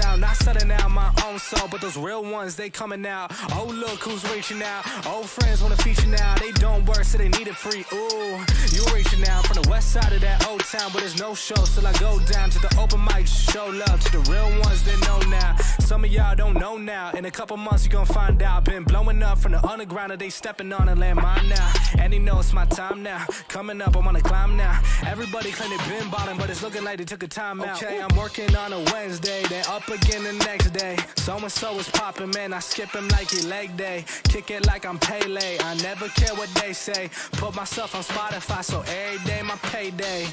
sound. Not setting out my own soul, but those real ones, they coming out. Oh, look who's reaching out. Old friends wanna feature now. They don't work, so they need it free. Ooh, you reaching out from the west side of that old town, but there's no show till I go down to the open mic. Show love to the real ones they know now. Some of y'all don't know now. In a couple months you gon' find out. Been blowing up from the underground and they stepping on and land mine now. And they know it's my time now. Coming up, I'm on a climb now. Everybody claim they been bottom, but it's looking like they took a time out. Okay, I'm working on a Wednesday, then up again the next day. So-and-so is popping, man, I skip him like he leg day. Kick it like I'm Pele, I never care what they say. Put myself on Spotify, so every day my payday.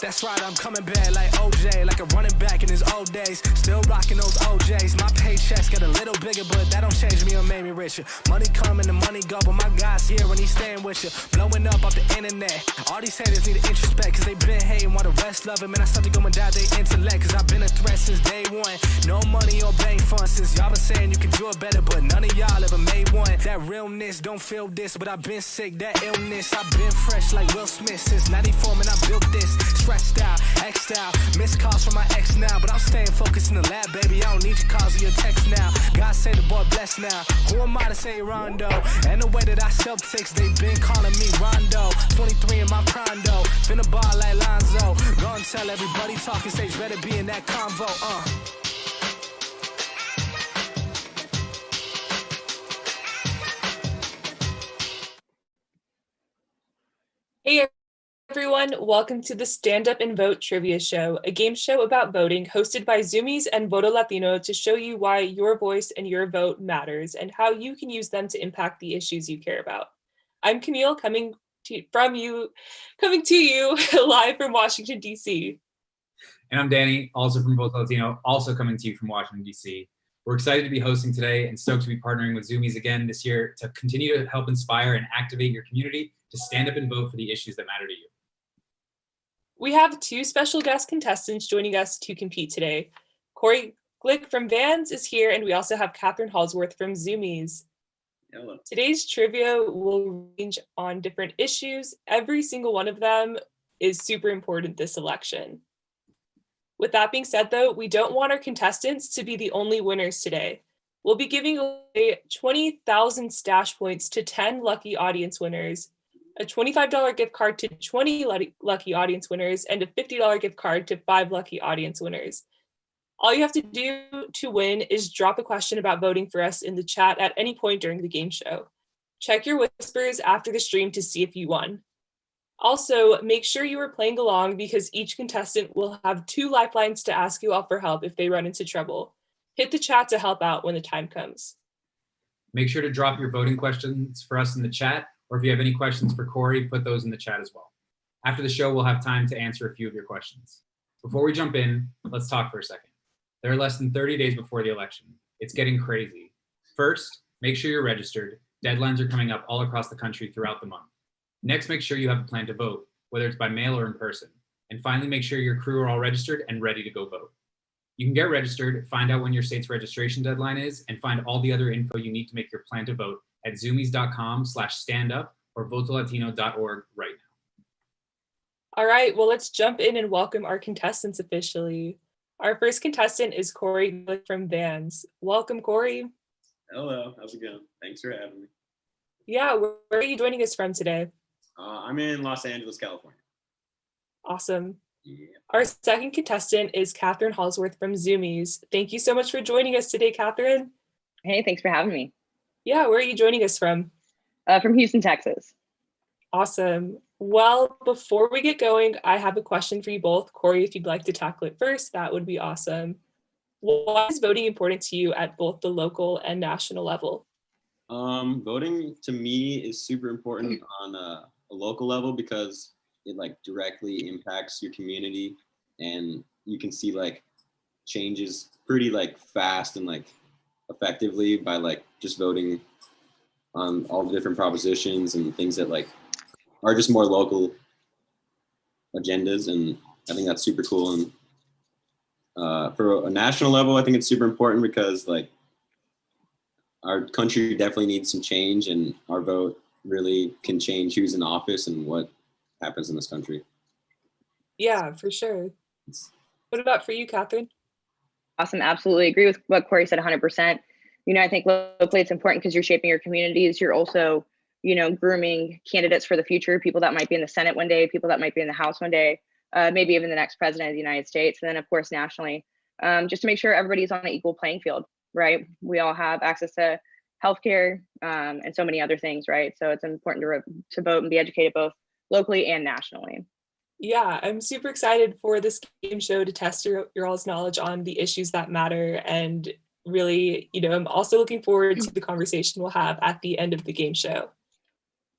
That's right, I'm coming back like OJ, like a running back in his old days. Still rocking those OJs. My paychecks get a little bigger, but that don't change me or make me richer. Money come and the money go, but my God's here when he's staying with you. Blowing up off the internet. All these haters need to introspect, cause they been hating while the rest love him. And I start to go and die their intellect, cause I've been a threat since day one. No money or bank funds, since y'all been saying you can do it better, but none of y'all ever made one. That realness don't feel this, but I've been sick, that illness. I've been fresh like Will Smith since 94, man, I built this. Stressed out, X'd out, missed calls from my ex now, but I'm staying focused in the lab, baby. I don't need your calls or your text now. God say the boy blessed now. Who am I to say Rondo? And the way that I sell ticks, they been calling me Rondo. 23 in my prime though, finna ball like Lonzo. Go and tell everybody talking stage better be in that convo. Hey everyone, welcome to the Stand Up and Vote Trivia Show, a game show about voting hosted by Zoomies and Voto Latino to show you why your voice and your vote matters and how you can use them to impact the issues you care about. I'm Camille, coming to you live from Washington, D.C. And I'm Danny, also from Voto Latino, also coming to you from Washington, D.C. We're excited to be hosting today and stoked to be partnering with Zoomies again this year to continue to help inspire and activate your community to stand up and vote for the issues that matter to you. We have two special guest contestants joining us to compete today. Corey Glick from Vans is here, and we also have Catherine Halsworth from Zoomies. Hello. Today's trivia will range on different issues. Every single one of them is super important this election. With that being said, though, we don't want our contestants to be the only winners today. We'll be giving away 20,000 stash points to 10 lucky audience winners, a $25 gift card to 20 lucky audience winners, and a $50 gift card to 5 lucky audience winners. All you have to do to win is drop a question about voting for us in the chat at any point during the game show. Check your whispers after the stream to see if you won. Also, make sure you are playing along because each contestant will have 2 lifelines to ask you all for help if they run into trouble. Hit the chat to help out when the time comes. Make sure to drop your voting questions for us in the chat, or if you have any questions for Corey, put those in the chat as well. After the show, we'll have time to answer a few of your questions. Before we jump in, let's talk for a second. There are less than 30 days before the election. It's getting crazy. First, make sure you're registered. Deadlines are coming up all across the country throughout the month. Next, make sure you have a plan to vote, whether it's by mail or in person. And finally, make sure your crew are all registered and ready to go vote. You can get registered, find out when your state's registration deadline is, and find all the other info you need to make your plan to vote at zoomies.com/standup or votolatino.org right now. All right, well, let's jump in and welcome our contestants officially. Our first contestant is Corey Glick from Vans. Welcome, Corey. Hello, how's it going? Thanks for having me. Yeah, where are you joining us from today? I'm in Los Angeles, California. Awesome. Yeah. Our second contestant is Catherine Halsworth from Zoomies. Thank you so much for joining us today, Catherine. Hey, thanks for having me. Yeah, where are you joining us from? From Houston, Texas. Awesome. Well, before we get going, I have a question for you both. Corey, if you'd like to tackle it first, that would be awesome. Why is voting important to you at both the local and national level? Voting to me is super important on a local level because it like directly impacts your community and you can see like changes pretty like fast and like effectively by like just voting on all the different propositions and things that like are just more local agendas, and I think that's super cool. And for a national level, I think it's super important because like our country definitely needs some change, and our vote really can change who's in office and what happens in this country. Yeah, for sure. What about for you, Catherine? Awesome. Absolutely agree with what Corey said 100%. I think locally it's important because you're shaping your communities. You're also, grooming candidates for the future, people that might be in the Senate one day, people that might be in the House one day, maybe even the next president of the United States. And then, of course, nationally, just to make sure everybody's on an equal playing field, right? We all have access to healthcare and so many other things, right? So it's important to vote and be educated both locally and nationally. Yeah, I'm super excited for this game show to test your all's knowledge on the issues that matter. And really, I'm also looking forward to the conversation we'll have at the end of the game show.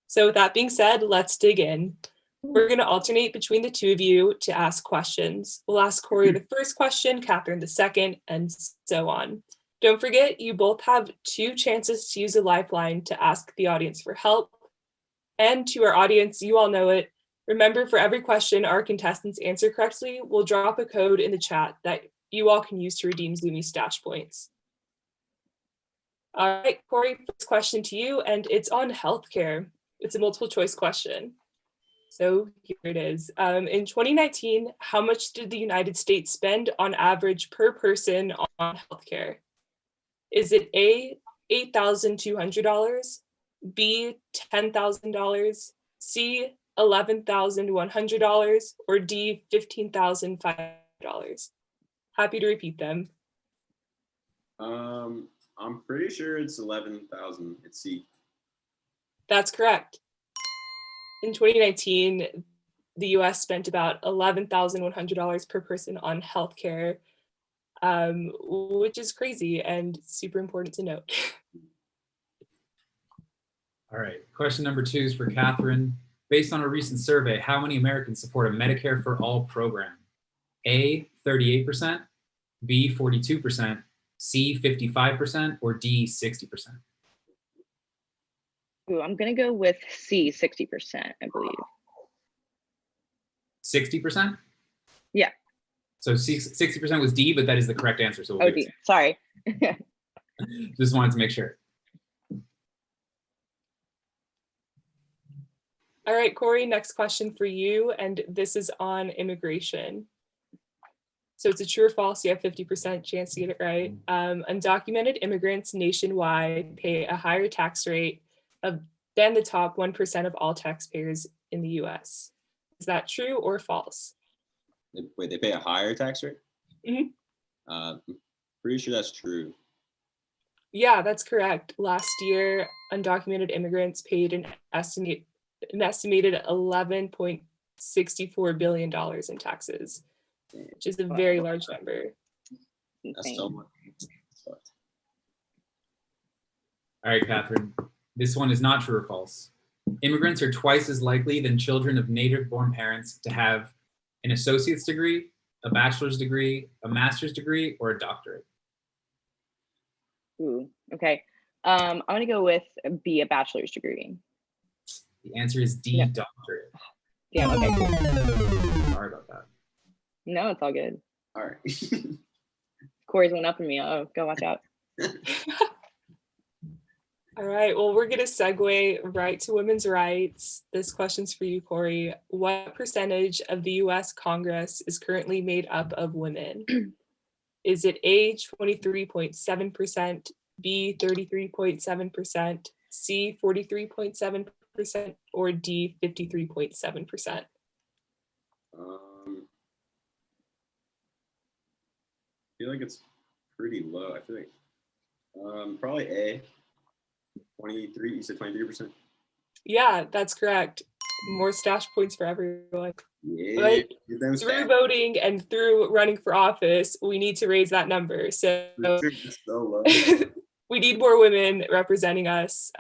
So with that being said, let's dig in. We're going to alternate between the two of you to ask questions. We'll ask Corey the first question, Catherine the second, and so on. Don't forget, you both have 2 chances to use a lifeline to ask the audience for help. And to our audience, you all know it. Remember, for every question our contestants answer correctly, we'll drop a code in the chat that you all can use to redeem Zoomy stash points. All right, Corey, first question to you, and it's on healthcare. It's a multiple choice question. So here it is. In 2019, how much did the United States spend on average per person on healthcare? Is it A, $8,200, B, $10,000, C, $11,100, or D, $15,500? Happy to repeat them. I'm pretty sure it's 11,000. It's C. That's correct. In 2019, the US spent about $11,100 per person on healthcare, which is crazy and super important to note. All right, question number 2 is for Catherine. Based on a recent survey, how many Americans support a Medicare for All program? A, 38%, B, 42%, C, 55%, or D, 60%? Ooh, I'm going to go with C, 60%, I believe. 60%? Yeah. So 60% was D, but that is the correct answer. So we'll D. Sorry. Just wanted to make sure. All right, Corey, next question for you, and this is on immigration. So it's a true or false, you have 50% chance to get it right. Undocumented immigrants nationwide pay a higher tax rate than the top 1% of all taxpayers in the US. Is that true or false? Wait, they pay a higher tax rate? Mm-hmm. Pretty sure that's true. Yeah, that's correct. Last year, undocumented immigrants paid an estimated $11.64 billion in taxes, which is a very large number. That's so much. All right, Catherine. This one is not true or false. Immigrants are twice as likely than children of native-born parents to have an associate's degree, a bachelor's degree, a master's degree, or a doctorate. Ooh, okay. I'm going to go with B, a bachelor's degree. The answer is D, No. doctorate. Yeah, okay, cool. Sorry about that. No, it's all good. All right. Corey's one up on me. Oh, go watch out. All right, well, we're going to segue right to women's rights. This question's for you, Corey. What percentage of the US Congress is currently made up of women? Is it A, 23.7%, B, 33.7%, C, 43.7%, or D, 53.7%? I feel like it's pretty low. I feel like probably A. 23. You said 23%. Yeah, that's correct. More stash points for everyone. Yeah. But through voting and through running for office, we need to raise that number. So low. we need more women representing us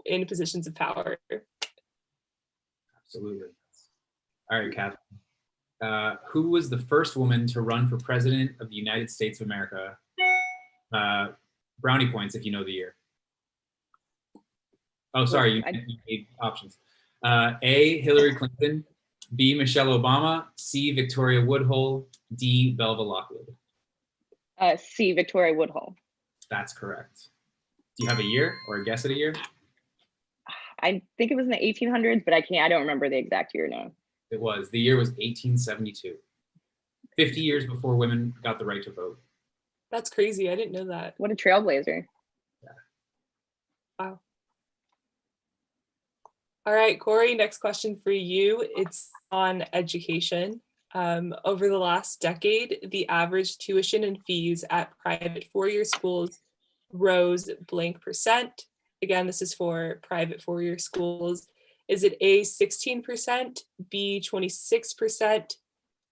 in positions of power. Absolutely. All right, Catherine. Who was the first woman to run for president of the United States of America? Brownie points if you know the year. Oh, sorry, you need options. A, Hillary Clinton, B, Michelle Obama, C, Victoria Woodhull, D, Belva Lockwood. C, Victoria Woodhull. That's correct. Do you have a year or a guess at a year? I think it was in the 1800s, but I don't remember the exact year now. It was. The year was 1872. 50 years before women got the right to vote. That's crazy. I didn't know that. What a trailblazer. Wow. All right, Corey, next question for you. It's on education. Over the last decade, the average tuition and fees at private four-year schools rose blank percent. Again, this is for private four-year schools. Is it A, 16%, B, 26%,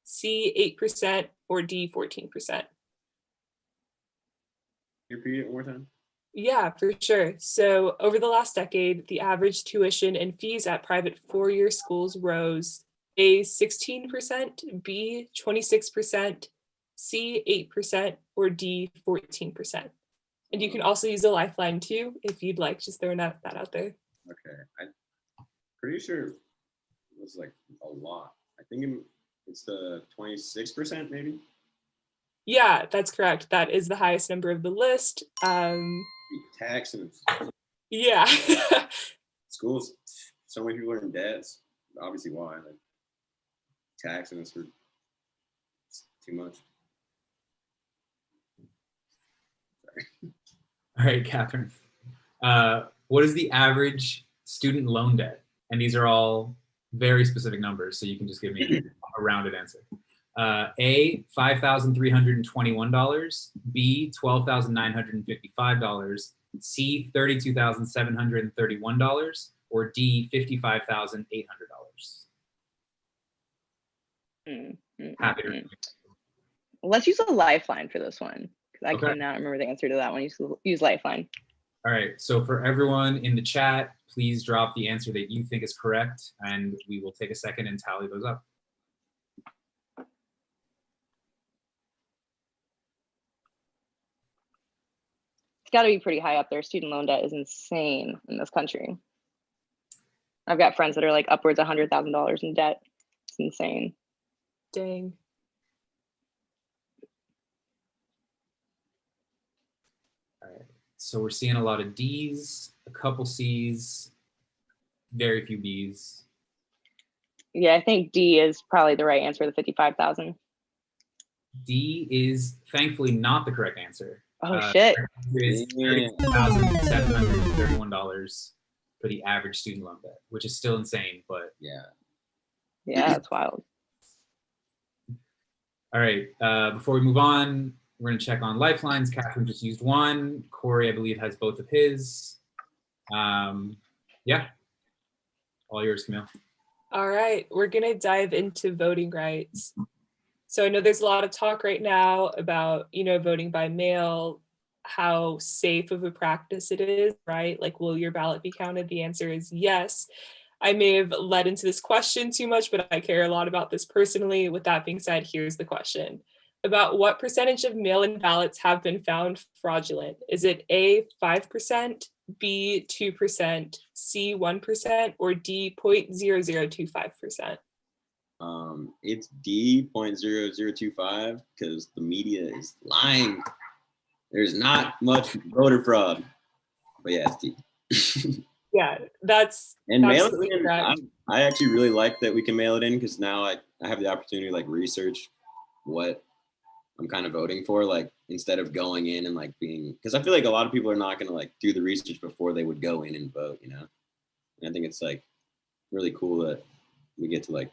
C, 8%, or D, 14%? Repeat it one more time. Yeah, for sure. So over the last decade, the average tuition and fees at private four-year schools rose A, 16%, B, 26%, C, 8%, or D, 14%. And you can also use a lifeline too, if you'd like, just throwing that out there. Okay, I'm pretty sure it was like a lot. I think it's the 26% maybe. Yeah, that's correct. That is the highest number of the list. Tax and Yeah. schools, so many people are in debt. It's obviously why. Like, taxing us for too much. Sorry. All right, Catherine. What is the average student loan debt? And these are all very specific numbers, so you can just give me a rounded answer. A, $5,321, B, $12,955, C, $32,731, or D, $55,800. Happy to. Let's use a lifeline for this one, because I Okay. cannot remember the answer to that one. Use lifeline. All right, so for everyone in the chat, please drop the answer that you think is correct, and we will take a second and tally those up. It's got to be pretty high up there. Student loan debt is insane in this country. I've got friends that are like upwards of $100,000 in debt. It's insane. Dang. All right, so we're seeing a lot of D's, a couple C's, very few B's. Yeah, I think D is probably the right answer, the 55,000. D is thankfully not the correct answer. Oh, shit. It is $32,731 for the average student loan debt, which is still insane, but Yeah. Yeah, that's wild. all right. Before we move on, we're gonna check on lifelines. Catherine just used one. Corey, I believe, has both of his. Yeah, all yours, Camille. All right, we're gonna dive into voting rights. So I know there's a lot of talk right now about, voting by mail, how safe of a practice it is, right? Like, will your ballot be counted? The answer is yes. I may have led into this question too much, but I care a lot about this personally. With that being said, here's the question. About what percentage of mail-in ballots have been found fraudulent? Is it A, 5%, B, 2%, C, 1%, or D, 0.0025%? It's D 0.0025 because the media is lying. There's not much voter fraud. But yeah, it's D. Yeah, that's And mail absolutely it in. correct. I actually really like that we can mail it in because now I have the opportunity to like research what I'm kind of voting for, like instead of going in and like being, because I feel like a lot of people are not gonna like do the research before they would go in and vote, And I think it's like really cool that we get to like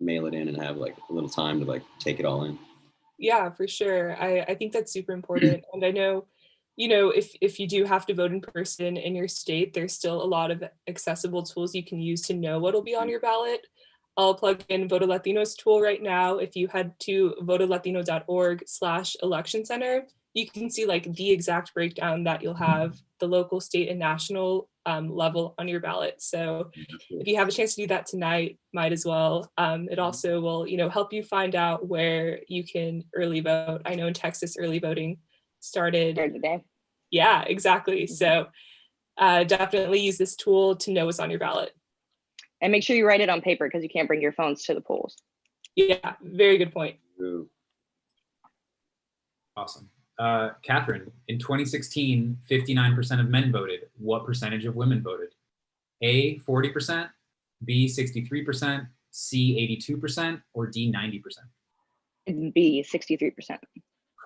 mail it in and have like a little time to like take it all in. Yeah, for sure. I think that's super important. And I know, if you do have to vote in person in your state, there's still a lot of accessible tools you can use to know what'll be on your ballot. I'll plug in Voto Latino's tool right now. If you head to votolatino.org/election center, you can see like the exact breakdown that you'll have the local, state, and national level on your ballot. So if you have a chance to do that tonight, might as well. It also will, help you find out where you can early vote. I know in Texas, early voting started. Today. Yeah, exactly. So definitely use this tool to know what's on your ballot. And make sure you write it on paper because you can't bring your phones to the polls. Yeah, very good point. Ooh. Awesome. Catherine, in 2016, 59% of men voted. What percentage of women voted? A, 40%, B, 63%, C, 82%, or D, 90%? B, 63%.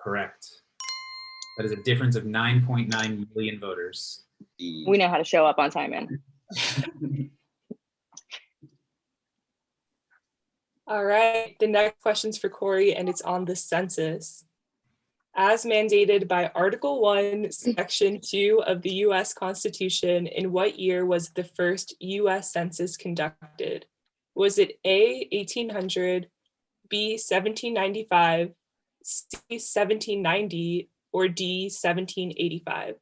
Correct. That is a difference of 9.9 million voters. We know how to show up on time, man. All right, the next question's for Corey, and it's on the census. As mandated by Article 1, Section 2 of the U.S. Constitution, in what year was the first U.S. Census conducted? Was it A, 1800, B, 1795, C, 1790, or D, 1785?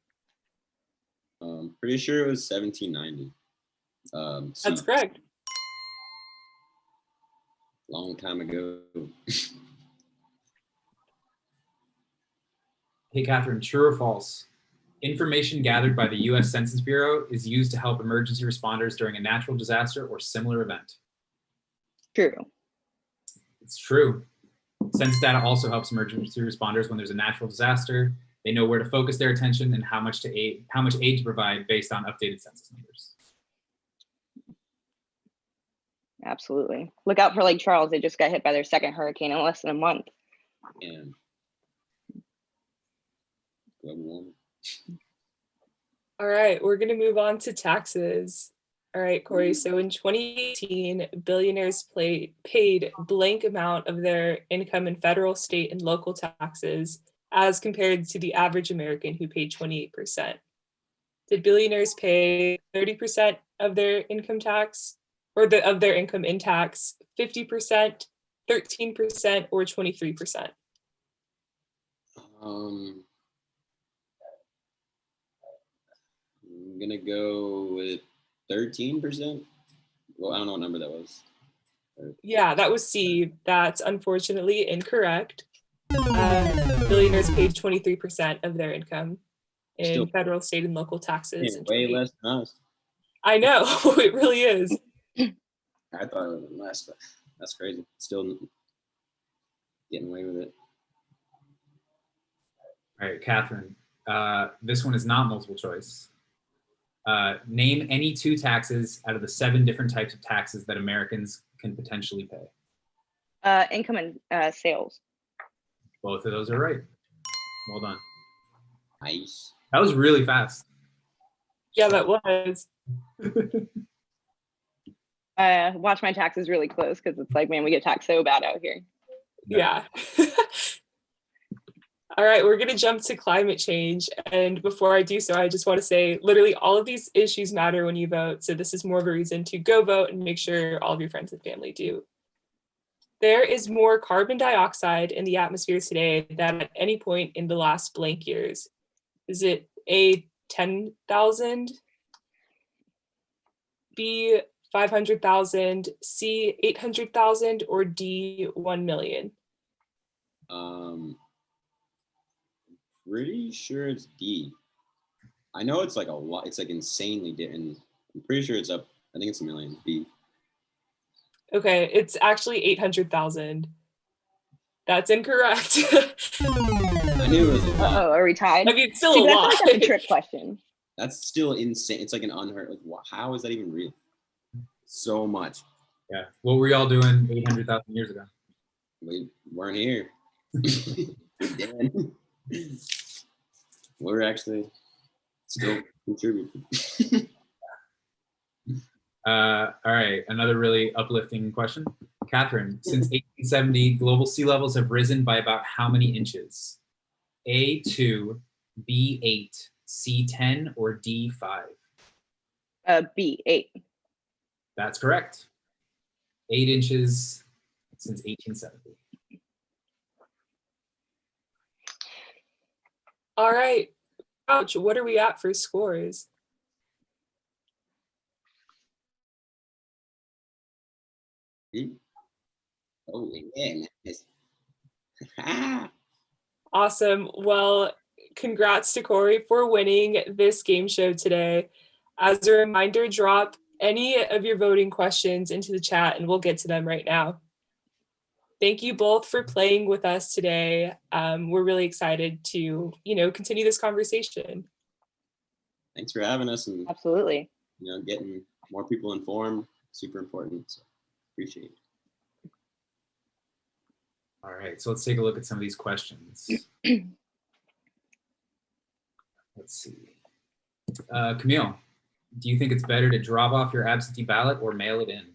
Pretty sure it was 1790. That's correct. Long time ago. Hey, Catherine, true or false? Information gathered by the U.S. Census Bureau is used to help emergency responders during a natural disaster or similar event. True. It's true. Census data also helps emergency responders when there's a natural disaster. They know where to focus their attention and how much aid to provide based on updated census numbers. Absolutely. Look out for Lake Charles. They just got hit by their second hurricane in less than a month. And global warming. All right, we're going to move on to taxes. All right, Corey. So in 2018, billionaires paid blank amount of their income in federal, state, and local taxes as compared to the average American who paid 28%. Did billionaires pay 30% of their income tax, or of their income in tax, 50%, 13%, or 23%? I'm gonna go with 13%. Well, I don't know what number that was. Yeah, that was C. That's unfortunately incorrect. Billionaires paid 23% of their income in Still federal, state, and local taxes. Yeah, way less than us. I know, it really is. I thought it would have been less, but that's crazy. Still getting away with it. All right, Catherine, this one is not multiple choice. Name any 2 taxes out of the 7 different types of taxes that Americans can potentially pay. Income and sales. Both of those are right. Well done. Nice. That was really fast. Yeah, that was. Watch my taxes really close because it's like, man, we get taxed so bad out here. Yeah. All right, we're going to jump to climate change. And before I do so, I just want to say literally all of these issues matter when you vote. So this is more of a reason to go vote and make sure all of your friends and family do. There is more carbon dioxide in the atmosphere today than at any point in the last blank years. Is it A, 10,000, B, 500,000, C, 800,000, or D, 1 million? Pretty sure it's D. I know it's like a lot. It's like insanely different. I'm pretty sure it's up. I think it's a million. B. Okay, it's actually 800,000. That's incorrect. I knew it was a lot. Oh, are we tied? I mean, it's still See, a but I lot. feel like that's a trick question. That's still insane. It's like an unheard. Like, how is that even real? So much. Yeah. What were y'all doing 800,000 years ago? We weren't here. We're dead. We're actually still contributing. All right, another really uplifting question. Catherine, since 1870, global sea levels have risen by about how many inches? A2, B8, C10, or D5? B8. That's correct. 8 inches since 1870. All right. Ouch, what are we at for scores? Oh, yeah. Awesome. Well, congrats to Corey for winning this game show today. As a reminder, drop any of your voting questions into the chat and we'll get to them right now. Thank you both for playing with us today. We're really excited to, continue this conversation. Thanks for having us and Absolutely. Getting more people informed. Super important. So appreciate it. All right, so let's take a look at some of these questions. let's see. Camille, do you think it's better to drop off your absentee ballot or mail it in?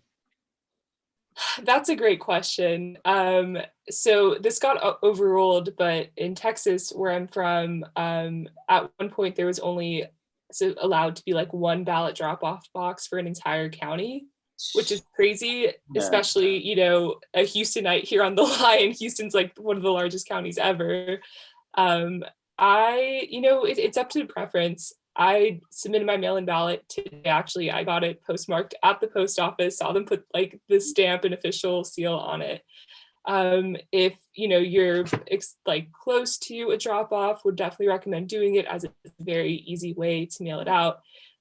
That's a great question. So this got overruled, but in Texas, where I'm from, at one point there was only allowed to be like one ballot drop-off box for an entire county, which is crazy, especially, you know, a Houstonite here on the line. Houston's like one of the largest counties ever. You know, it's up to preference. I submitted my mail-in ballot today. Actually, I got it postmarked at the post office, saw them put like the stamp and official seal on it. If, you know, you're like close to a drop-off, would definitely recommend doing it, as it's a very easy way to mail it out.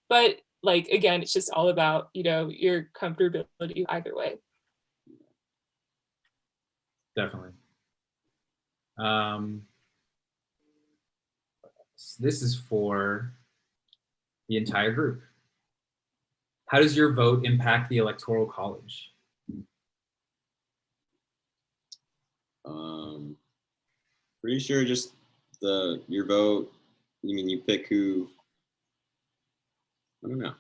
But like, again, it's just all about, you know, your comfortability either way. Definitely. This is for the entire group. How does your vote impact the Electoral College? Pretty sure just your vote. You mean you pick who? I don't know.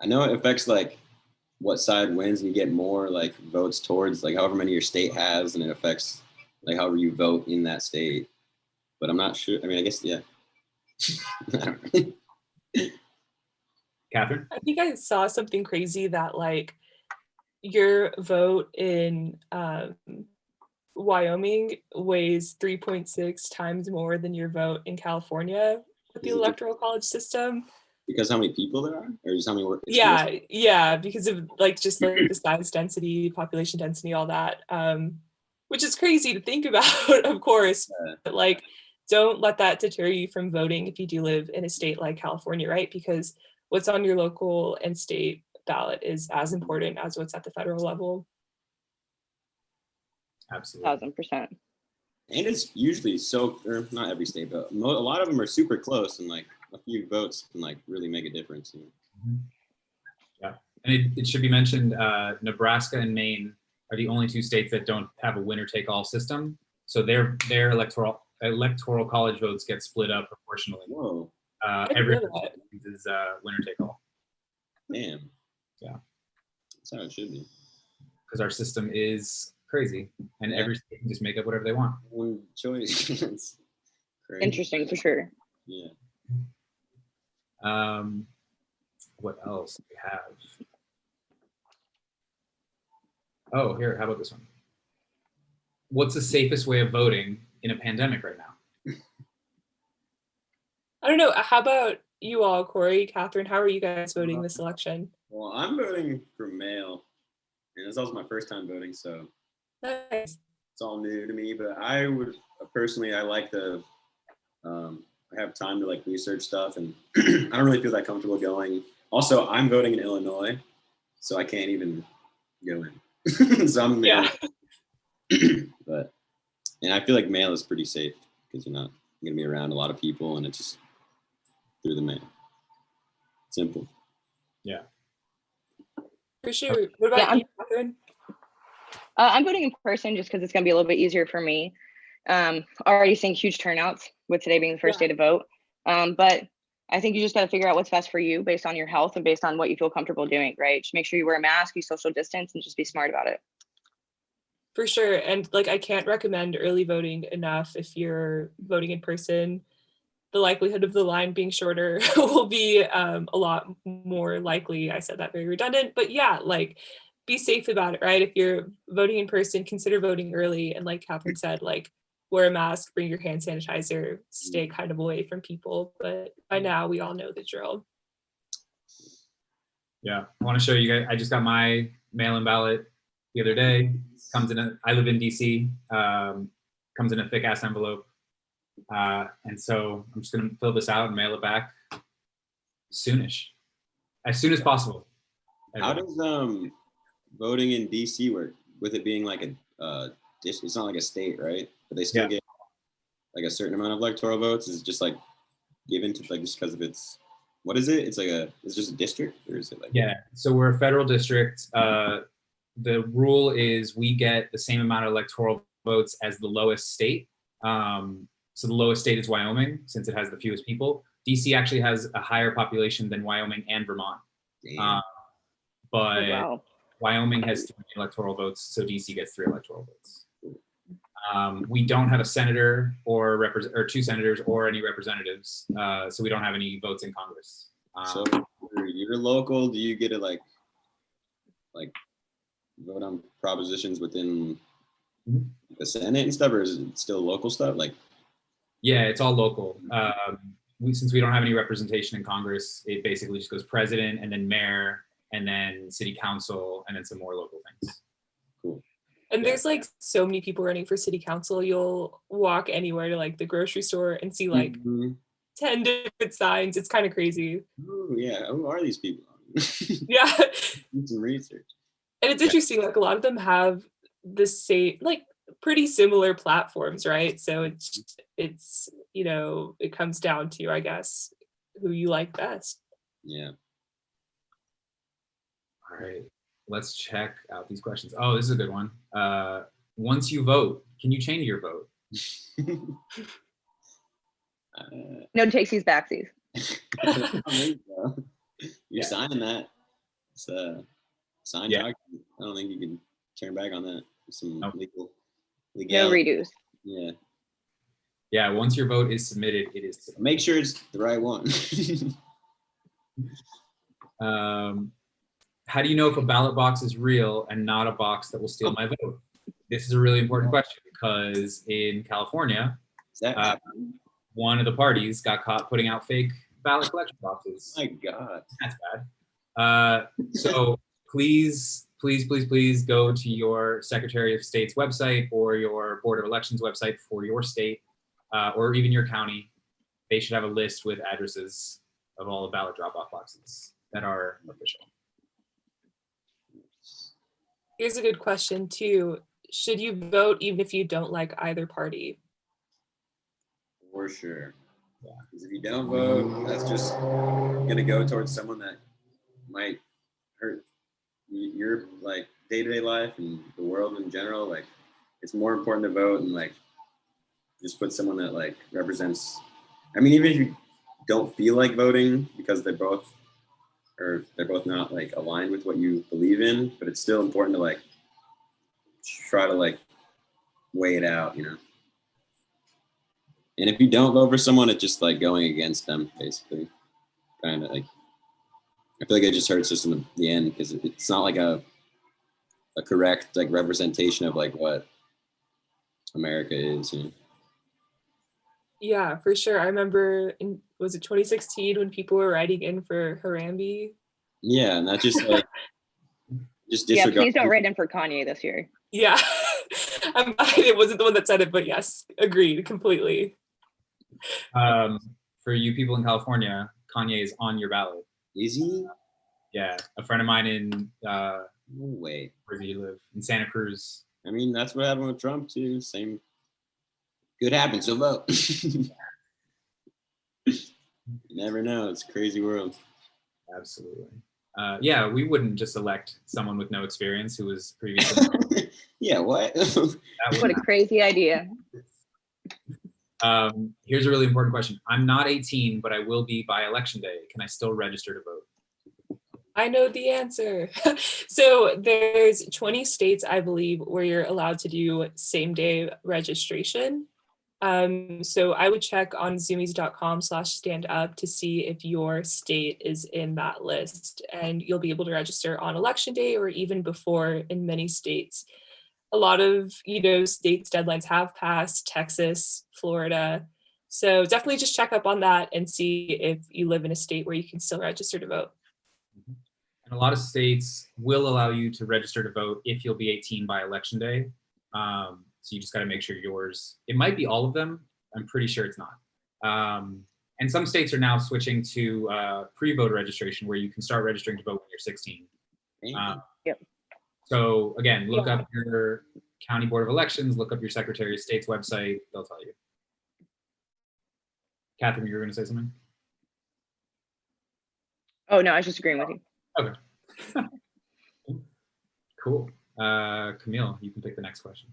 I know it affects like what side wins, and you get more like votes towards like however many your state has, and it affects like however you vote in that state. But I'm not sure. I mean, I guess yeah. Catherine? I think I saw something crazy that like your vote in Wyoming weighs 3.6 times more than your vote in California with the Electoral College system. Because how many people there are, or just how many work? Yeah, because of like just like the size density, population density, all that, which is crazy to think about, of course. But like, don't let that deter you from voting if you do live in a state like California, right? Because what's on your local and state ballot is as important as what's at the federal level. Absolutely. 1000%. And it's usually or not every state, but a lot of them are super close, and like a few votes can like really make a difference. You know? Mm-hmm. Yeah, and it should be mentioned, Nebraska and Maine are the only two states that don't have a winner-take-all system. So their electoral college votes get split up proportionally. Whoa. Every is winner-take-all. Damn. Yeah. That's how it should be. Because our system is crazy, and every state can just make up whatever they want. One choice. It's crazy. Interesting for sure. Yeah. What else do we have? Oh, here, how about this one? What's the safest way of voting in a pandemic right now? I don't know. How about you all, Corey, Catherine? How are you guys voting this election? Well, I'm voting for mail, and it's also my first time voting, so Nice. it's all new to me. But I would personally, I like I have time to like research stuff, and I don't really feel that comfortable going. Also, I'm voting in Illinois, so I can't even go in. So I'm mail. And I feel like mail is pretty safe because you're not going to be around a lot of people, and it's just through the mail. Simple. Yeah. For sure. What about you, Catherine? I'm voting in person just because it's going to be a little bit easier for me. Already seeing huge turnouts with today being the first day to vote. But I think you just got to figure out what's best for you based on your health and based on what you feel comfortable doing, right? Just make sure you wear a mask, you social distance, and just be smart about it. For sure. And like, I can't recommend early voting enough. If you're voting in person, the likelihood of the line being shorter will be a lot more likely. I said that very redundant, but yeah, like be safe about it, right? If you're voting in person, consider voting early. And like Catherine said, like wear a mask, bring your hand sanitizer, stay kind of away from people. But by now we all know the drill. Yeah, I want to show you guys. I just got my mail-in ballot the other day. I live in DC, comes in a thick ass envelope. And so I'm just gonna fill this out and mail it back soonish, as soon as possible. How does voting in DC work? With it being like it's not like a state, right? But they still get like a certain amount of electoral votes. Is it just like given to like just because of its, what is it? It's just a district, or is it like? Yeah, so we're a federal district. The rule is we get the same amount of electoral votes as the lowest state. So the lowest state is Wyoming, since it has the fewest people. DC actually has a higher population than Wyoming and Vermont. Damn. But Oh, wow. Wyoming has 3 electoral votes, so DC gets 3 electoral votes. We don't have a senator or 2 senators or any representatives, so we don't have any votes in Congress. So for your local, do you get to like vote on propositions within the Senate and stuff, or is it still local stuff? Like, yeah, it's all local. Since we don't have any representation in Congress, it basically just goes president and then mayor and then city council and then some more local things. cool. And there's like so many people running for city council. You'll walk anywhere to like the grocery store and see like 10 different signs. It's kind of crazy. Oh yeah, who are these people? Yeah. Do some research. And it's interesting, like a lot of them have the same, like pretty similar platforms, right? So it's you know, it comes down to, I guess, who you like best. Yeah. All right, let's check out these questions. Oh, this is a good one. Once you vote, can you change your vote? No takesies, backsies. I don't think so. You're Yeah. signing that. It's a signed Yeah. document. I don't think you can turn back on that. There's some Nope. legal No legality. redos. Yeah. Yeah, once your vote is submitted, it is submitted. Make sure it's the right one. How do you know if a ballot box is real and not a box that will steal my vote? This is a really important question because in California, Is that happening? one of the parties got caught putting out fake ballot collection boxes. My God. That's bad. So please go to your Secretary of State's website or your Board of Elections website for your state or even your county. They should have a list with addresses of all the ballot drop-off boxes that are official. Here's a good question too. Should you vote even if you don't like either party? For sure. Yeah. Because if you don't vote, that's just gonna go towards someone that might hurt your like day-to-day life and the world in general. Like, it's more important to vote and like just put someone that like represents. I mean, even if you don't feel like voting because they're both not like aligned with what you believe in, but it's still important to like try to like weigh it out, you know. And if you don't vote for someone, it's just like going against them, basically. Kind of like, I feel like it just hurts us in the end because it's not like a correct like representation of like what America is, you know. Yeah, for sure. I remember was it 2016 when people were writing in for Harambe? Yeah, and that just like just Yeah, disregard. please don't write in for Kanye this year. Yeah. I'm glad it wasn't the one that said it, but yes, agreed completely. For you people in California, Kanye is on your ballot. Is he? Yeah, a friend of mine in No way. where do you live? In Santa Cruz. I mean, that's what happened with Trump too. Same. Good happens, so vote. You never know. It's a crazy world. Absolutely. Yeah, we wouldn't just elect someone with no experience who was previously. Yeah, what? That What a wouldn't crazy idea. happen. Here's a really important question. I'm not 18, but I will be by election day. Can I still register to vote? I know the answer. So there's 20 states, I believe, where you're allowed to do same day registration. So I would check on zoomies.com/standup to see if your state is in that list, and you'll be able to register on election day or even before in many states. A lot of, states' deadlines have passed, Texas, Florida. So definitely just check up on that and see if you live in a state where you can still register to vote. And a lot of states will allow you to register to vote if you'll be 18 by election day. So you just got to make sure yours, it might be all of them. I'm pretty sure it's not. And some states are now switching to pre-voter registration where you can start registering to vote when you're 16. Yep. So again, look up your county board of elections, look up your Secretary of State's website, they'll tell you. Catherine, you were going to say something? Oh, no, I was just agreeing with you. Okay. Cool. Camille, you can pick the next question.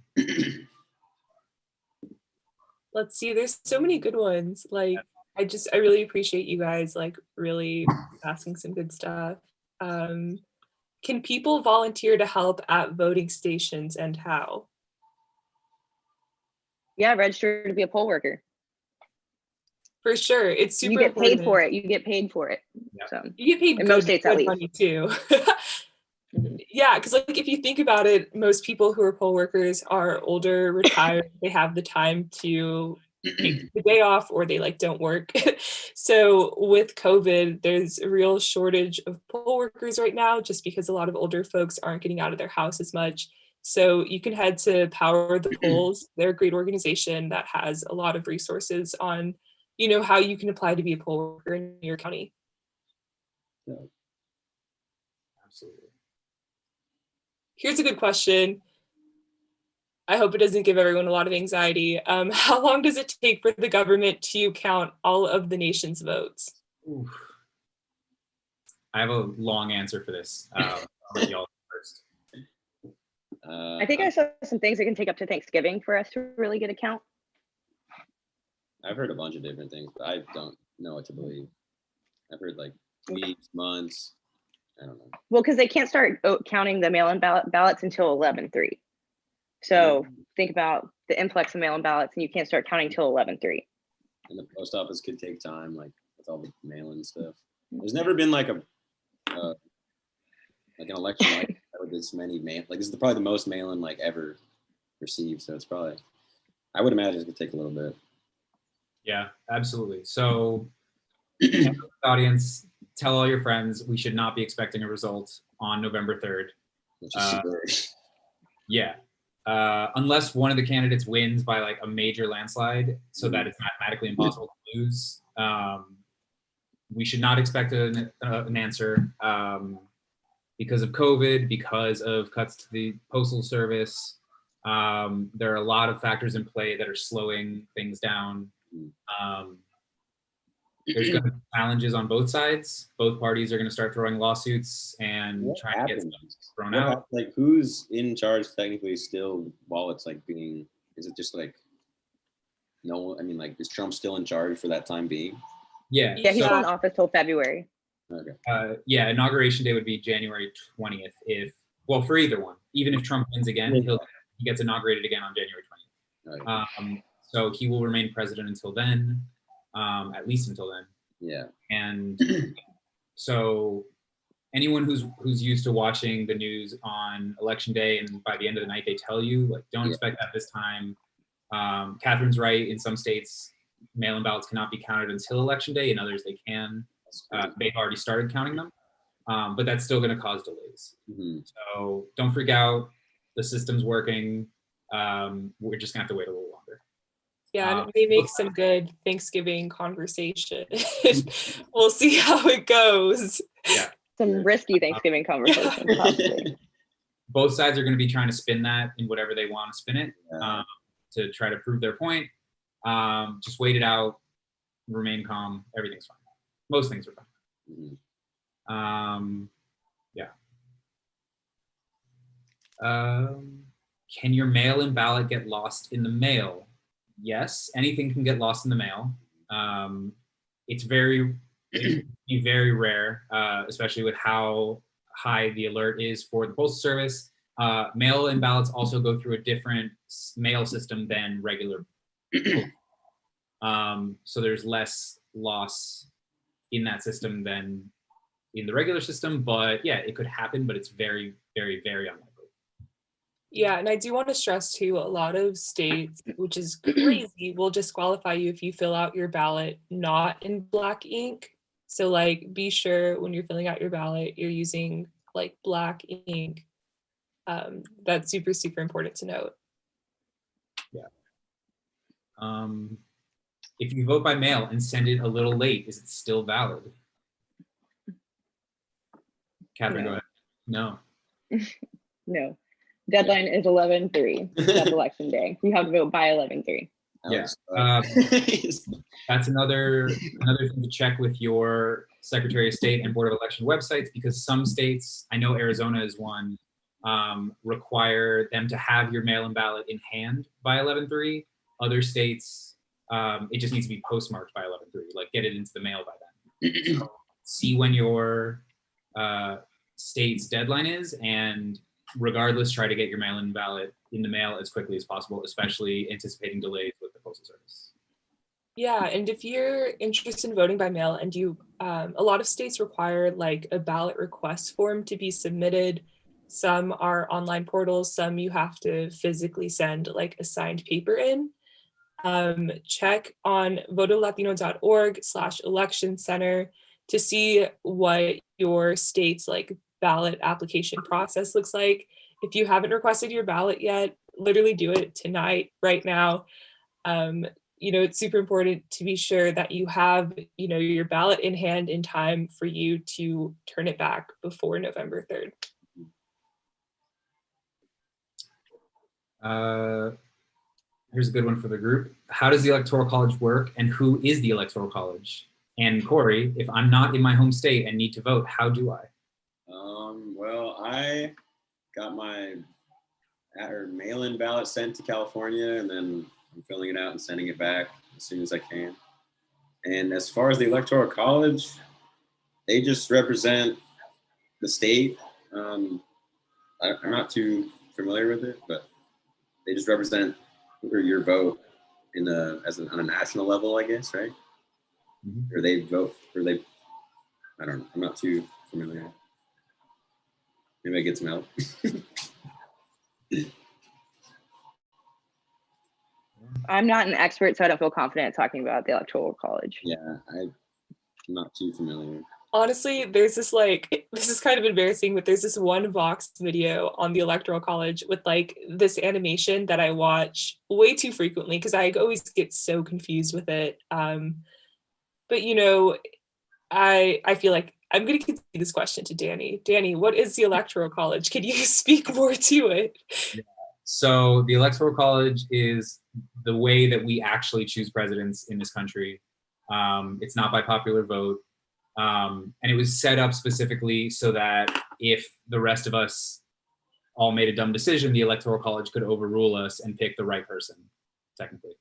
Let's see, there's so many good ones. Like, I really appreciate you guys like really asking some good stuff. Can people volunteer to help at voting stations and how? Yeah, register to be a poll worker. For sure. It's super You get paid important. for it. You get paid for it. Yeah. So You get paid in good, most states, at good least. money too. Mhm. Yeah, because like if you think about it, most people who are poll workers are older, retired, they have the time to take the day off or they like don't work. So with COVID, there's a real shortage of poll workers right now just because a lot of older folks aren't getting out of their house as much. So you can head to Power the Polls. They're a great organization that has a lot of resources on, you know, how you can apply to be a poll worker in your county. Absolutely. Here's a good question. I hope it doesn't give everyone a lot of anxiety. How long does it take for the government to count all of the nation's votes? Oof. I have a long answer for this. I'll let y'all first. I think I saw some things that can take up to Thanksgiving for us to really get a count. I've heard a bunch of different things, but I don't know what to believe. I've heard like weeks, months. I don't know. Well, because they can't start counting the mail-in ballots until 11/3. So think about the influx of mail-in ballots, and you can't start counting till 11/3. And the post office could take time, like with all the mail-in stuff. There's never been like a like an election like that with this many mail. Like this is probably the most mail-in like ever received. So it's probably, I would imagine it could take a little bit. Yeah, absolutely. So, audience, tell all your friends we should not be expecting a result on November 3rd. Which is super. Yeah. Unless one of the candidates wins by like a major landslide so that it's mathematically impossible to lose. We should not expect an answer because of COVID, because of cuts to the postal service. There are a lot of factors in play that are slowing things down. There's going to be challenges on both sides. Both parties are going to start throwing lawsuits and trying to get stuff thrown out. Like who's in charge technically still while it's like being, is it just like, no, I mean like, is Trump still in charge for that time being? Yeah. Yeah, he's still in office till February. Okay. Yeah, inauguration day would be January 20th if, well, for either one. Even if Trump wins again, he gets inaugurated again on January 20th. Okay. So he will remain president until then, at least until then. Yeah. And so anyone who's used to watching the news on election day and by the end of the night they tell you like don't expect that this time. Catherine's right. In some states, mail-in ballots cannot be counted until election day. In others, they can. They've already started counting them, but that's still going to cause delays. So don't freak out. The system's working. We're just gonna have to wait a little longer. Yeah, and we make some good Thanksgiving conversation. We'll see how it goes. Yeah. Some risky Thanksgiving conversations, possibly. Both sides are going to be trying to spin that in whatever they want to spin it to try to prove their point. Just wait it out, remain calm. Everything's fine. Most things are fine. Yeah. Can your mail-in ballot get lost in the mail? Yes, anything can get lost in the mail. It's very rare, especially with how high the alert is for the Postal Service. Mail-in ballots also go through a different mail system than regular. So there's less loss in that system than in the regular system, but yeah, it could happen, but it's very, very, very unlikely. Yeah, and I do want to stress too, a lot of states, which is crazy, will disqualify you if you fill out your ballot not in black ink. So like be sure when you're filling out your ballot, you're using like black ink. That's super, super important to note. Yeah. If you vote by mail and send it a little late, is it still valid? Catherine, go ahead. No. No. Deadline is 11/3. That's election day. You have to vote by 11/3. Yeah. That's another thing to check with your Secretary of State and Board of Election websites, because some states, I know Arizona is one, require them to have your mail-in ballot in hand by 11/3. Other states, it just needs to be postmarked by 11/3. like get it into the mail by then. So see when your state's deadline is, and regardless, try to get your mail-in ballot in the mail as quickly as possible, especially anticipating delays with the Postal Service. Yeah, and if you're interested in voting by mail and you, a lot of states require like a ballot request form to be submitted. Some are online portals, some you have to physically send like a signed paper in. Check on votolatino.org/election center to see what your state's like ballot application process looks like. If you haven't requested your ballot yet, literally do it tonight, right now. It's super important to be sure that you have, your ballot in hand in time for you to turn it back before November 3rd. Here's a good one for the group. How does the Electoral College work, and who is the Electoral College? And Corey, if I'm not in my home state and need to vote, how do I? Well, I got my mail-in ballot sent to California, and then I'm filling it out and sending it back as soon as I can. And as far as the Electoral College, they just represent the state. I'm not too familiar with it, but they just represent your vote on a national level, I guess, right? Mm-hmm. Or they vote, I don't know. I'm not too familiar. Maybe I get some help. I'm not an expert, so I don't feel confident talking about the Electoral College. Yeah, I'm not too familiar. Honestly, there's this this is kind of embarrassing, but there's this one Vox video on the Electoral College with like this animation that I watch way too frequently because I always get so confused with it. But I feel like I'm going to continue this question to Danny. Danny, what is the Electoral College? Can you speak more to it? Yeah. So the Electoral College is the way that we actually choose presidents in this country. It's not by popular vote. And it was set up specifically so that if the rest of us all made a dumb decision, the Electoral College could overrule us and pick the right person, technically.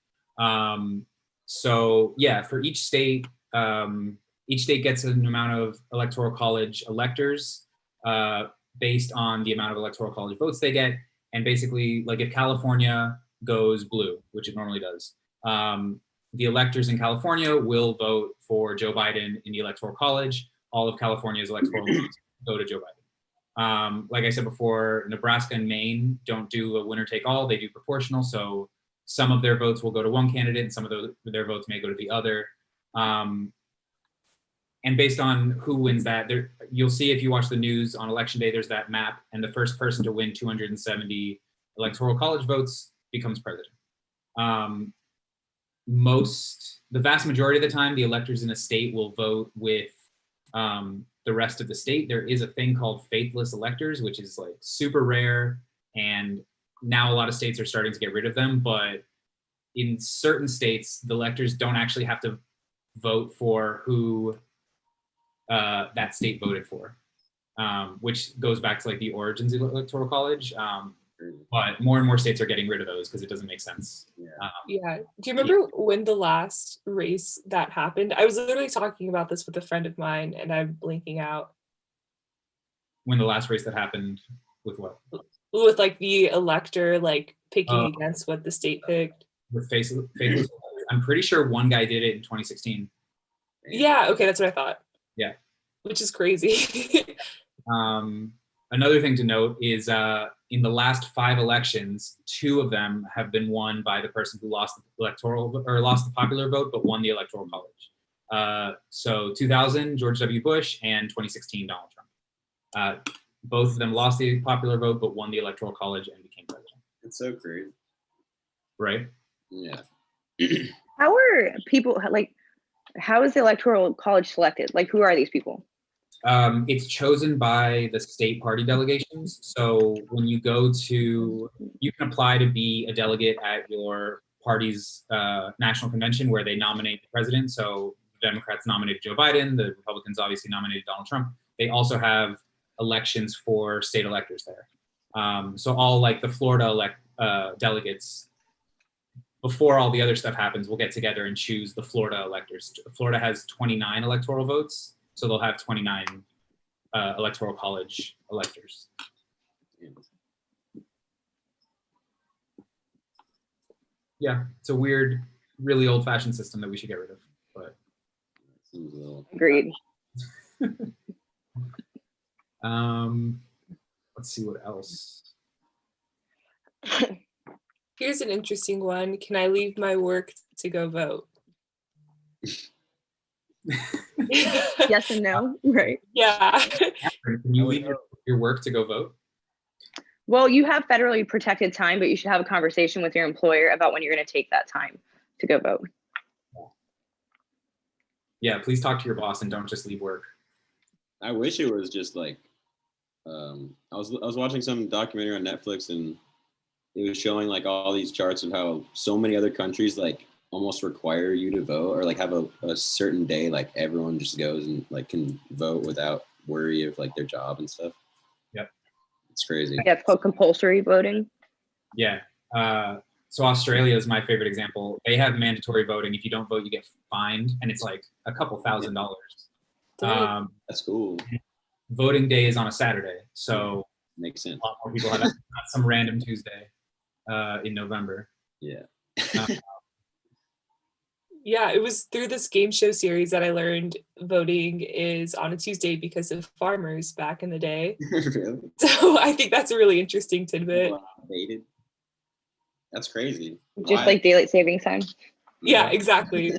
So yeah, for each state gets an amount of Electoral College electors based on the amount of Electoral College votes they get. And basically, like if California goes blue, which it normally does, the electors in California will vote for Joe Biden in the Electoral College. All of California's electoral votes go to Joe Biden. Like I said before, Nebraska and Maine don't do a winner take all, they do proportional. So some of their votes will go to one candidate and some of their votes may go to the other. And based on who wins that, you'll see if you watch the news on election day, there's that map, and the first person to win 270 Electoral College votes becomes president. The vast majority of the time, the electors in a state will vote with the rest of the state. There is a thing called faithless electors, which is like super rare, and now a lot of states are starting to get rid of them, but in certain states, the electors don't actually have to vote for who that state voted for, which goes back to like the origins of the Electoral College. But more and more states are getting rid of those because it doesn't make sense. Yeah. Do you remember when the last race that happened? I was literally talking about this with a friend of mine and I'm blinking out. When the last race that happened with what? With like the elector like picking against what the state picked. With faithless, I'm pretty sure one guy did it in 2016. Yeah, okay, that's what I thought. Yeah. Which is crazy. Another thing to note is in the last 5 elections, 2 of them have been won by the person who lost the popular vote, but won the Electoral College. So 2000, George W. Bush, and 2016, Donald Trump. Both of them lost the popular vote, but won the Electoral College and became president. It's so crazy. Right? Yeah. How are people, like, how is the Electoral College selected? Like, who are these people? It's chosen by the state party delegations. So when you you can apply to be a delegate at your party's national convention where they nominate the president. So the Democrats nominated Joe Biden, the Republicans obviously nominated Donald Trump. They also have elections for state electors there. So all like the Florida delegates before all the other stuff happens, we'll get together and choose the Florida electors. Florida has 29 electoral votes, so they'll have 29 Electoral College electors. Yeah, it's a weird, really old-fashioned system that we should get rid of. But Seems a little. Agreed. Let's see what else. Here's an interesting one. Can I leave my work to go vote? Yes and no, right? Yeah. Can you leave your work to go vote? Well, you have federally protected time, but you should have a conversation with your employer about when you're going to take that time to go vote. Yeah, please talk to your boss and don't just leave work. I wish it was just like, I was watching some documentary on Netflix, and it was showing like all these charts of how so many other countries like almost require you to vote, or like have a certain day like everyone just goes and like can vote without worry of like their job and stuff. Yep. It's crazy. Yeah, it's called compulsory voting. Yeah. So Australia is my favorite example. They have mandatory voting. If you don't vote, you get fined, and it's like a couple $1,000s. That's cool. Voting day is on a Saturday, so Makes sense. a lot more people have not some random Tuesday in November. Yeah. Yeah, it was through this game show series that I learned voting is on a Tuesday because of farmers back in the day. Really? So I think that's a really interesting tidbit. Dated? That's crazy. Just Why? like daylight savings time. Yeah, exactly.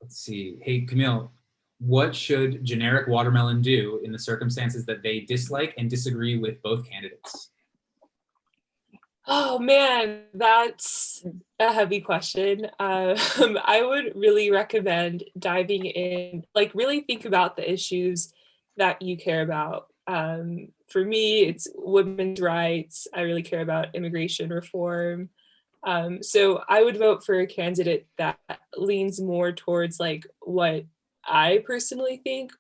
Let's see. Hey, Camille, what should generic watermelon do in the circumstances that they dislike and disagree with both candidates? Oh man, that's a heavy question. I would really recommend diving in, like really think about the issues that you care about. For me, it's women's rights. I really care about immigration reform. So I would vote for a candidate that leans more towards like what I personally think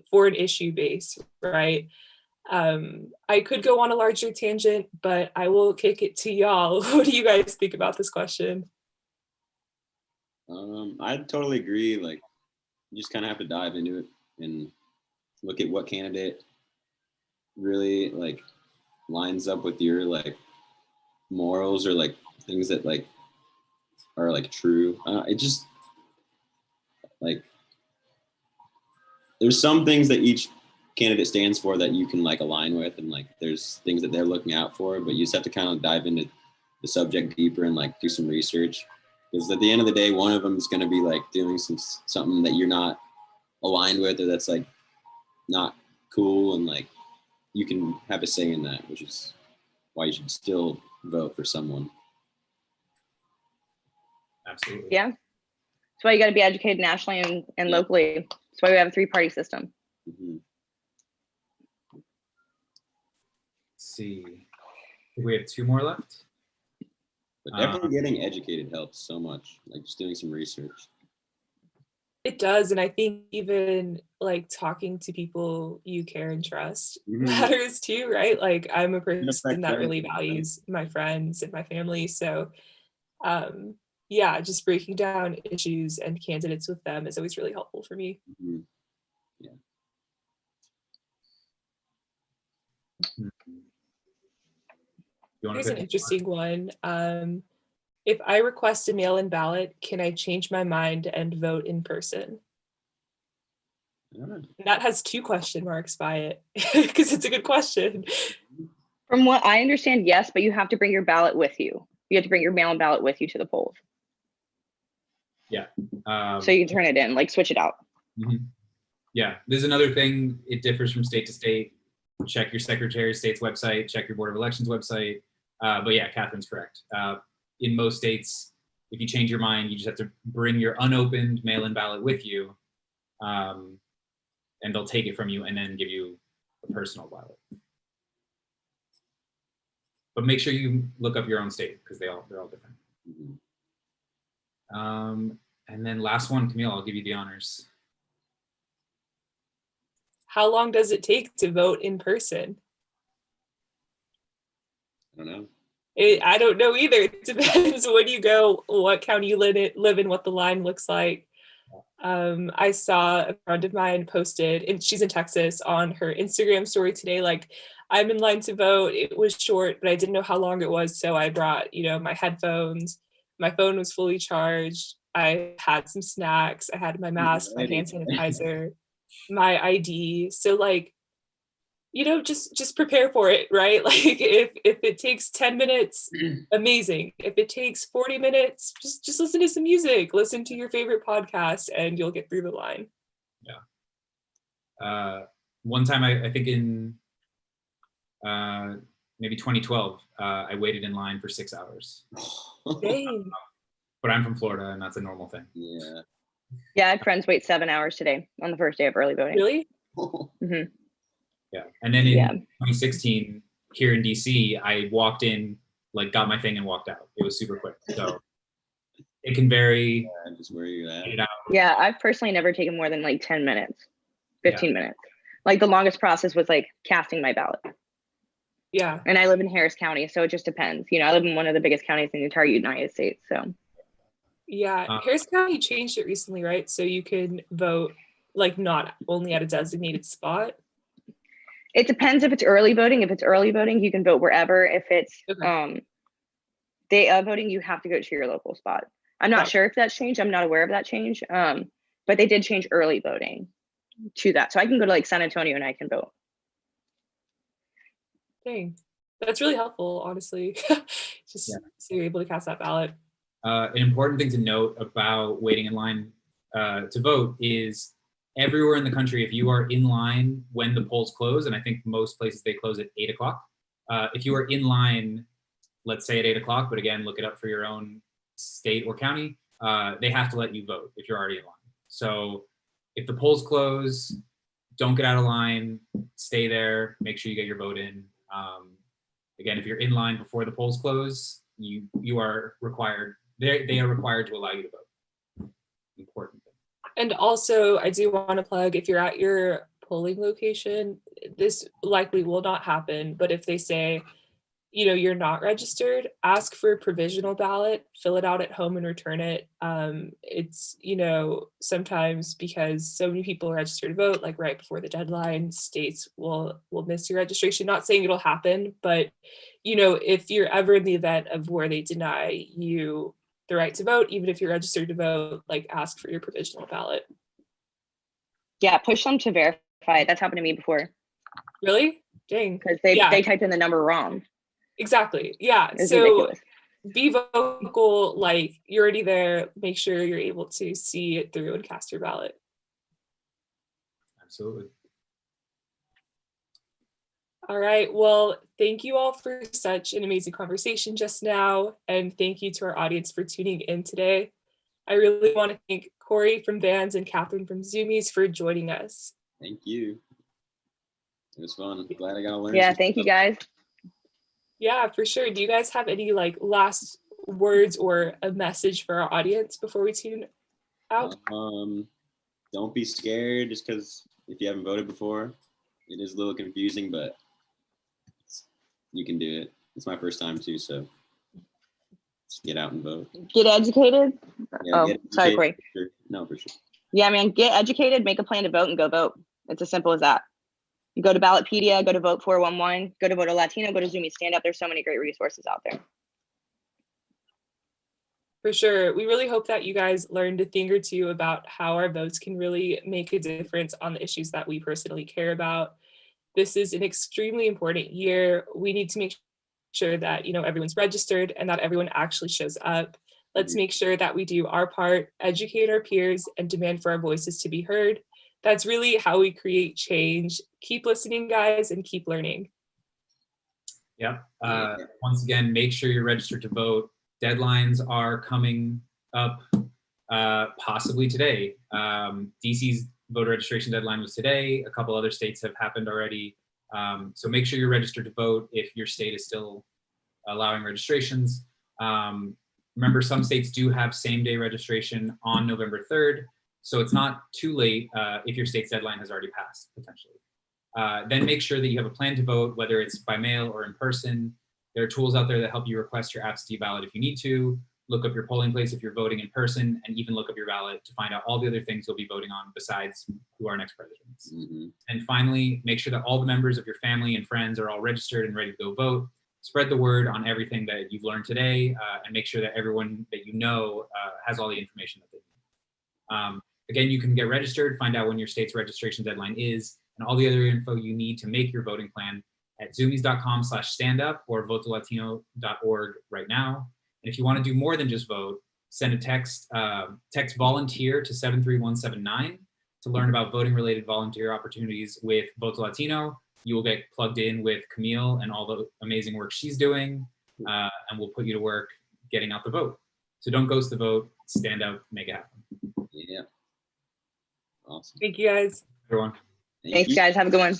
for an issue base, right? I could go on a larger tangent, but I will kick it to y'all. What do you guys think about this question? I totally agree. Like, you just kind of have to dive into it and look at what candidate really like lines up with your like morals or like things that like are like true. It just like there's some things that each candidate stands for that you can like align with, and like there's things that they're looking out for, but you just have to kind of dive into the subject deeper and like do some research, because at the end of the day one of them is going to be like doing something that you're not aligned with, or that's like not cool, and like you can have a say in that, which is why you should still vote for someone. Absolutely. Yeah. That's why you got to be educated nationally and locally. That's why we have a 3-party system. Mm-hmm. Let's see. I think we have 2 more left. But definitely getting educated helps so much, like just doing some research. It does, and I think even like talking to people you care and trust matters too, right? Like I'm a person that really values my friends and my family, so yeah, just breaking down issues and candidates with them is always really helpful for me. Mm-hmm. Yeah. Here's an interesting one. If I request a mail-in ballot, can I change my mind and vote in person? And that has 2 question marks by it because it's a good question. From what I understand, yes, but you have to bring your ballot with you. You have to bring your mail-in ballot with you to the polls. Yeah. So you can turn it in, like switch it out. Mm-hmm. Yeah, there's another thing. It differs from state to state. Check your Secretary of State's website, check your Board of Elections website. But yeah, Catherine's correct. In most states, if you change your mind, you just have to bring your unopened mail-in ballot with you, and they'll take it from you and then give you a personal ballot. But make sure you look up your own state because they're all different. Mm-hmm. And then last one, Camille, I'll give you the honors. How long does it take to vote in person? I don't know. I don't know either. It depends when you go, what county you live in, what the line looks like. I saw a friend of mine posted, and she's in Texas, on her Instagram story today, like, I'm in line to vote. It was short, but I didn't know how long it was. So I brought, my headphones. My phone was fully charged. I had some snacks. I had my mask, my hand sanitizer, my ID. So like, just prepare for it, right? Like if it takes 10 minutes, amazing. If it takes 40 minutes, just listen to some music, listen to your favorite podcast, and you'll get through the line. Yeah. One time, I think in maybe 2012, I waited in line for 6 hours. Dang. But I'm from Florida, and that's a normal thing. Yeah. Yeah, I had friends wait 7 hours today on the first day of early voting. Really? Mm-hmm. Yeah. And then in 2016, here in DC, I walked in, like got my thing and walked out. It was super quick. So it can vary. Yeah, just where you're at. Yeah, I've personally never taken more than like 10 minutes, 15 minutes. Like the longest process was like casting my ballot. Yeah. And I live in Harris County, so it just depends. I live in one of the biggest counties in the entire United States. So yeah, Harris County changed it recently, right? So you can vote like not only at a designated spot. it depends if it's early voting. If it's early voting, you can vote wherever. If it's day of voting, you have to go to your local spot. I'm not sure if that's changed. I'm not aware of that change. But they did change early voting to that. So I can go to like San Antonio and I can vote. Dang. That's really helpful, honestly. So you're able to cast that ballot. An important thing to note about waiting in line to vote is everywhere in the country, if you are in line when the polls close, and I think most places they close at 8 o'clock, if you are in line, let's say at 8 o'clock, but again, look it up for your own state or county, they have to let you vote if you're already in line. So if the polls close, don't get out of line, stay there, make sure you get your vote in. Again, if you're in line before the polls close, you are required, they are required to allow you to vote. Important thing. And also, I do want to plug, if you're at your polling location, this likely will not happen, but if they say, you're not registered, ask for a provisional ballot, fill it out at home and return it. It's, sometimes because so many people register to vote, like right before the deadline, states will miss your registration. Not saying it'll happen, but, if you're ever in the event of where they deny you the right to vote, even if you're registered to vote, like ask for your provisional ballot. Yeah, push them to verify it. That's happened to me before. Really? Dang. Because they typed in the number wrong. Exactly. Yeah. It's so ridiculous. Be vocal, like you're already there. Make sure you're able to see it through and cast your ballot. Absolutely. All right. Well, thank you all for such an amazing conversation just now. And thank you to our audience for tuning in today. I really want to thank Corey from Vans and Catherine from Zoomies for joining us. Thank you. It was fun. Glad I got to learn. Yeah, thank you guys. Yeah, for sure. Do you guys have any last words or a message for our audience before we tune out? Don't be scared just because if you haven't voted before, it is a little confusing, but you can do it. It's my first time too, so just get out and vote. Get educated. Yeah, get educated. Sorry, Corey. Sure. No, for sure. Yeah, man, get educated, make a plan to vote, and go vote. It's as simple as that. You go to Ballotpedia, go to Vote 411, go to Voto Latino, go to Zoomies Stand Up. There's so many great resources out there. For sure. We really hope that you guys learned a thing or two about how our votes can really make a difference on the issues that we personally care about. This is an extremely important year. We need to make sure that, everyone's registered and that everyone actually shows up. Let's make sure that we do our part, educate our peers, and demand for our voices to be heard. That's really how we create change. Keep listening, guys, and keep learning. Yep. Once again, make sure you're registered to vote. Deadlines are coming up possibly today. DC's voter registration deadline was today. A couple other states have happened already. So make sure you're registered to vote if your state is still allowing registrations. Remember, some states do have same-day registration on November 3rd. So it's not too late if your state's deadline has already passed, potentially. Then make sure that you have a plan to vote, whether it's by mail or in person. There are tools out there that help you request your absentee ballot if you need to, look up your polling place if you're voting in person, and even look up your ballot to find out all the other things you'll be voting on besides who our next presidents. And finally, make sure that all the members of your family and friends are all registered and ready to go vote. Spread the word on everything that you've learned today, and make sure that everyone that you know has all the information that they need. Again, you can get registered, find out when your state's registration deadline is, and all the other info you need to make your voting plan at zoomies.com/standup or votolatino.org right now. And if you want to do more than just vote, send a text volunteer to 73179 to learn about voting related volunteer opportunities with Voto Latino. You will get plugged in with Camille and all the amazing work she's doing, and we'll put you to work getting out the vote. So don't ghost the vote, stand up, make it happen. Yeah. Awesome. Thank you guys. Everyone. Thanks, guys. Have a good one.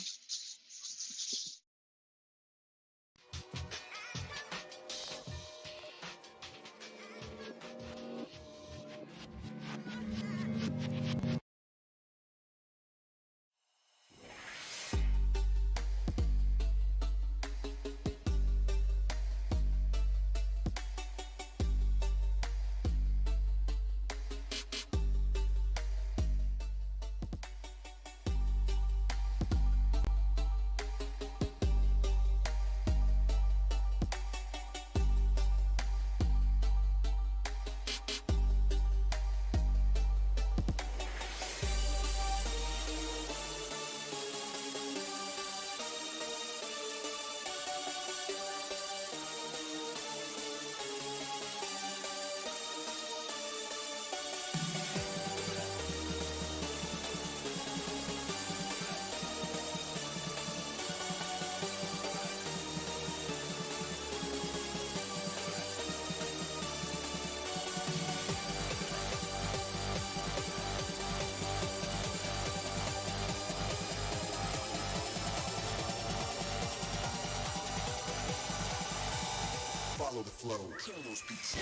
Follow the flow. Kill those beats.